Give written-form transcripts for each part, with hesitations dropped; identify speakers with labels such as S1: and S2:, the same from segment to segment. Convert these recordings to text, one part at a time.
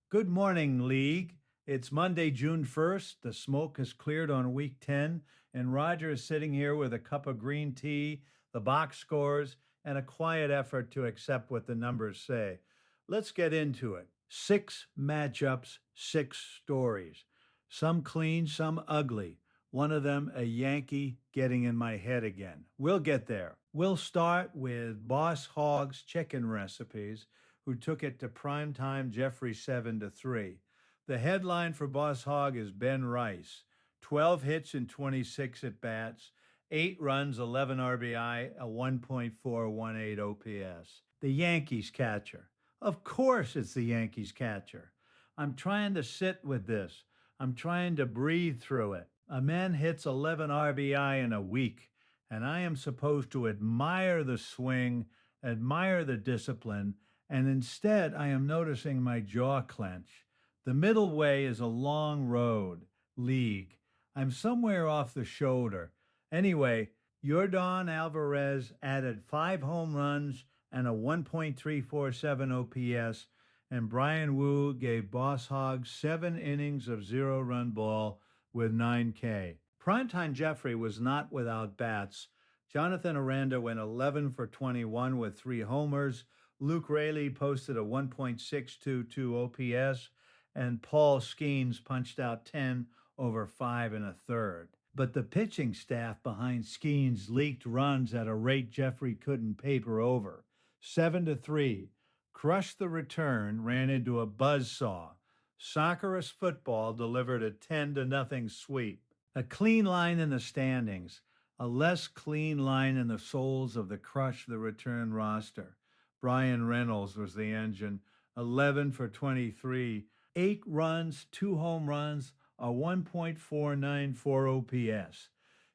S1: Good morning, League. It's Monday, June 1st. The smoke has cleared on week 10, and Roger is sitting here with a cup of green tea, the box scores, and a quiet effort to accept what the numbers say. Let's get into it. 6 matchups, 6 stories. Some clean, some ugly. One of them, a Yankee, getting in my head again. We'll get there. We'll start with Boss Hogg's chicken recipes, who took it to primetime Jeffrey 7-3. The headline for Boss Hogg is Ben Rice, 12 hits in 26 at bats, 8 runs, 11 RBI, a 1.418 OPS. The Yankees catcher. Of course, it's the Yankees catcher. I'm trying to sit with this. I'm trying to breathe through it. A man hits 11 RBI in a week, and I am supposed to admire the swing, admire the discipline, and instead I am noticing my jaw clench. The middle way is a long road, League. I'm somewhere off the shoulder. Anyway, Yordan Alvarez added 5 home runs and a 1.347 OPS, and Brian Wu gave Boss Hogg 7 innings of 0 run ball with 9K. Primetime Jeffrey was not without bats. Jonathan Aranda went 11 for 21 with 3 homers. Luke Raley posted a 1.622 OPS, and Paul Skeens punched out 10 over 5 1/3. But the pitching staff behind Skeens leaked runs at a rate Jeffrey couldn't paper over. 7-3. Crushed the return, ran into a buzzsaw. Soccerist football delivered a 10-0 sweep. A clean line in the standings, a less clean line in the souls of the crush the return roster. Brian Reynolds was the engine, 11 for 23, 8 runs, 2 home runs, a 1.494 OPS.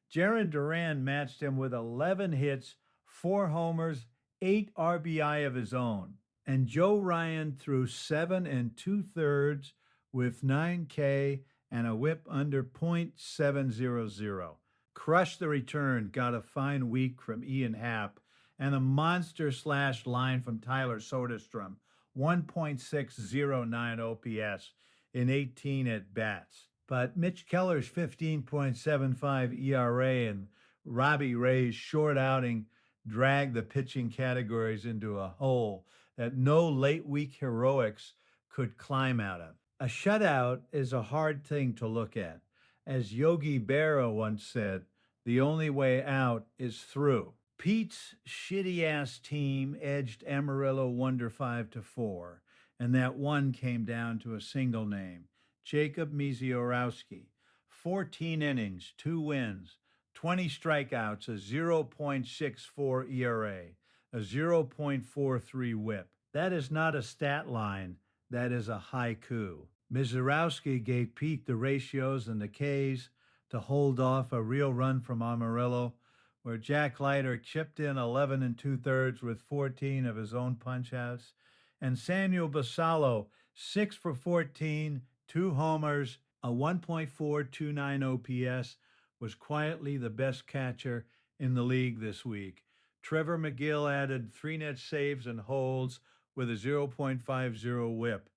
S1: Jared Duran matched him with 11 hits, 4 homers, 8 RBI of his own. And Joe Ryan threw 7 2/3 with 9K and a whip under .700. Crushed the return, got a fine week from Ian Happ, and a monster slash line from Tyler Soderstrom, 1.609 OPS in 18 at bats. But Mitch Keller's 15.75 ERA and Robbie Ray's short outing dragged the pitching categories into a hole that no late week heroics could climb out of. A shutout is a hard thing to look at. As Yogi Berra once said, the only way out is through. Pete's shitty ass team edged Amarillo Wonder 5-4, and that one came down to a single name, Jacob Misiorowski. 14 innings, 2 wins, 20 strikeouts, a 0.64 ERA, a 0.43 whip. That is not a stat line, that is a haiku. Misiorowski gave Pete the ratios and the Ks to hold off a real run from Amarillo, where Jack Leiter chipped in 11 2/3 with 14 of his own punchouts, and Samuel Basallo, 6 for 14, 2 homers, a 1.429 OPS, was quietly the best catcher in the league this week. Trevor McGill added 3 net saves and holds with a 0.50 whip.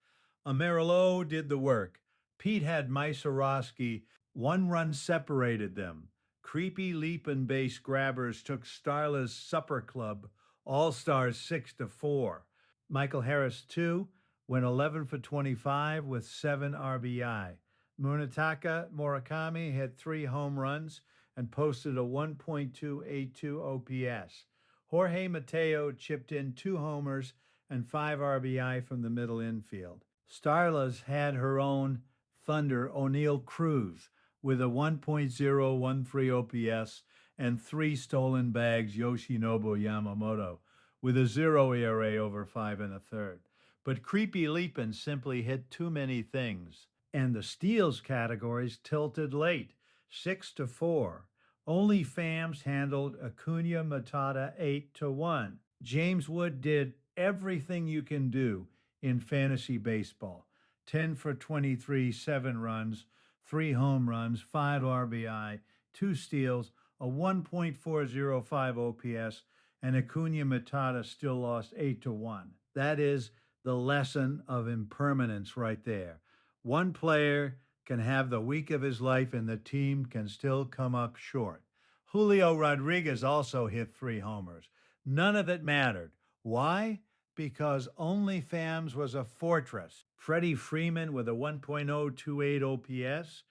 S1: Amarillo did the work. Pete had Misiorowski. 1 run separated them. Creepy leap and base grabbers took Starla's Supper Club All-Stars 6-4. Michael Harris, too, went 11 for 25 with 7 RBI. Munetaka Murakami had 3 home runs and posted a 1.282 OPS. Jorge Mateo chipped in 2 homers and 5 RBI from the middle infield. Starla's had her own Thunder O'Neill Cruz with a 1.013 OPS and 3 stolen bags Yoshinobu Yamamoto with a 0 ERA over 5 1/3. But Creepy Leapin simply hit too many things. And the steals categories tilted late, 6-4. Only Fams handled Acuna Matata 8-1. James Wood did everything you can do in fantasy baseball. 10 for 23, 7 runs, 3 home runs, 5 RBI, 2 steals, a 1.405 OPS, and Acuna Matata still lost 8-1. That is the lesson of impermanence right there. One player can have the week of his life and the team can still come up short. Julio Rodriguez also hit 3 homers. None of it mattered. Why? Because only Fams was a fortress. Freddie Freeman with a 1.028 OPS,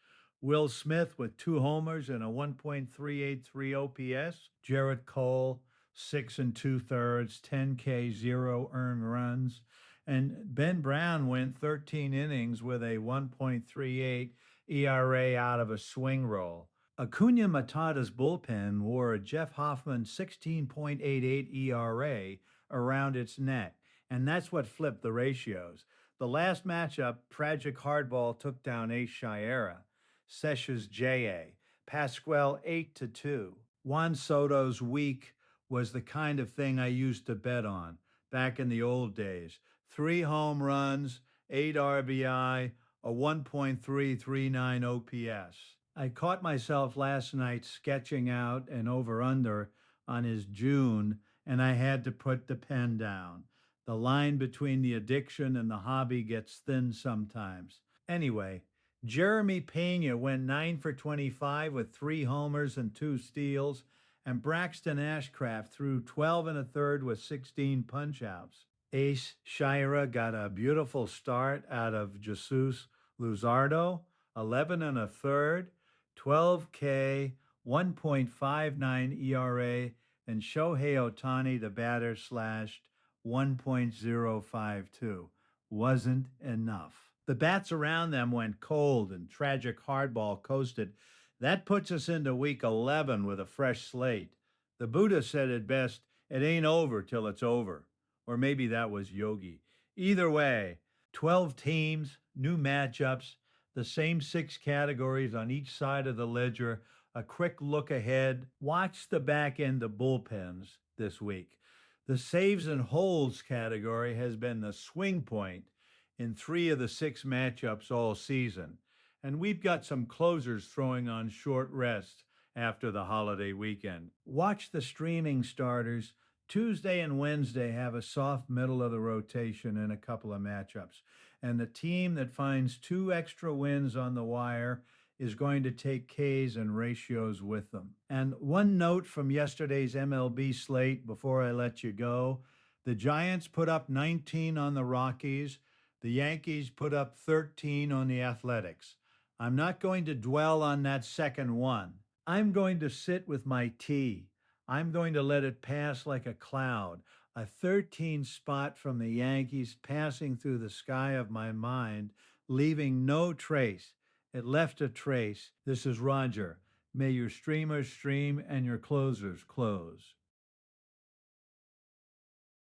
S1: Will Smith with 2 homers and a 1.383 OPS, Jarrett Cole, 6 2/3, 10K, 0 earned runs, and Ben Brown went 13 innings with a 1.38 ERA out of a swing roll. Acuna Matata's bullpen wore a Jeff Hoffman 16.88 ERA around its neck, and that's what flipped the ratios. The last matchup, Tragic Hardball took down Ace Shiera, Sessions J.A., Pasquale 8-2. Juan Soto's week was the kind of thing I used to bet on back in the old days. 3 home runs, 8 RBI, a 1.339 OPS. I caught myself last night sketching out an over under on his June, and I had to put the pen down. The line between the addiction and the hobby gets thin sometimes. Anyway, Jeremy Pena went 9 for 25 with 3 homers and 2 steals, and Braxton Ashcraft threw 12 1/3 with 16 punchouts. Ace Shira got a beautiful start out of Jesus Luzardo, 11 1/3, 12K, 1.59 ERA, and Shohei Ohtani, the batter, slashed 1.052. Wasn't enough. The bats around them went cold and Tragic Hardball coasted. That puts us into week 11 with a fresh slate. The Buddha said it best, it ain't over till it's over. Or maybe that was Yogi. Either way, 12 teams, new matchups, the same 6 categories on each side of the ledger, a quick look ahead. Watch the back end of bullpens this week. The saves and holds category has been the swing point in 3 of the 6 matchups all season. And we've got some closers throwing on short rest after the holiday weekend. Watch the streaming starters. Tuesday and Wednesday have a soft middle of the rotation in a couple of matchups. And the team that finds 2 extra wins on the wire is going to take Ks and ratios with them. And one note from yesterday's MLB slate before I let you go. The Giants put up 19 on the Rockies. The Yankees put up 13 on the Athletics. I'm not going to dwell on that second one. I'm going to sit with my tea. I'm going to let it pass like a cloud, a 13 spot from the Yankees passing through the sky of my mind, leaving no trace. It left a trace. This is Roger. May your streamers stream and your closers close.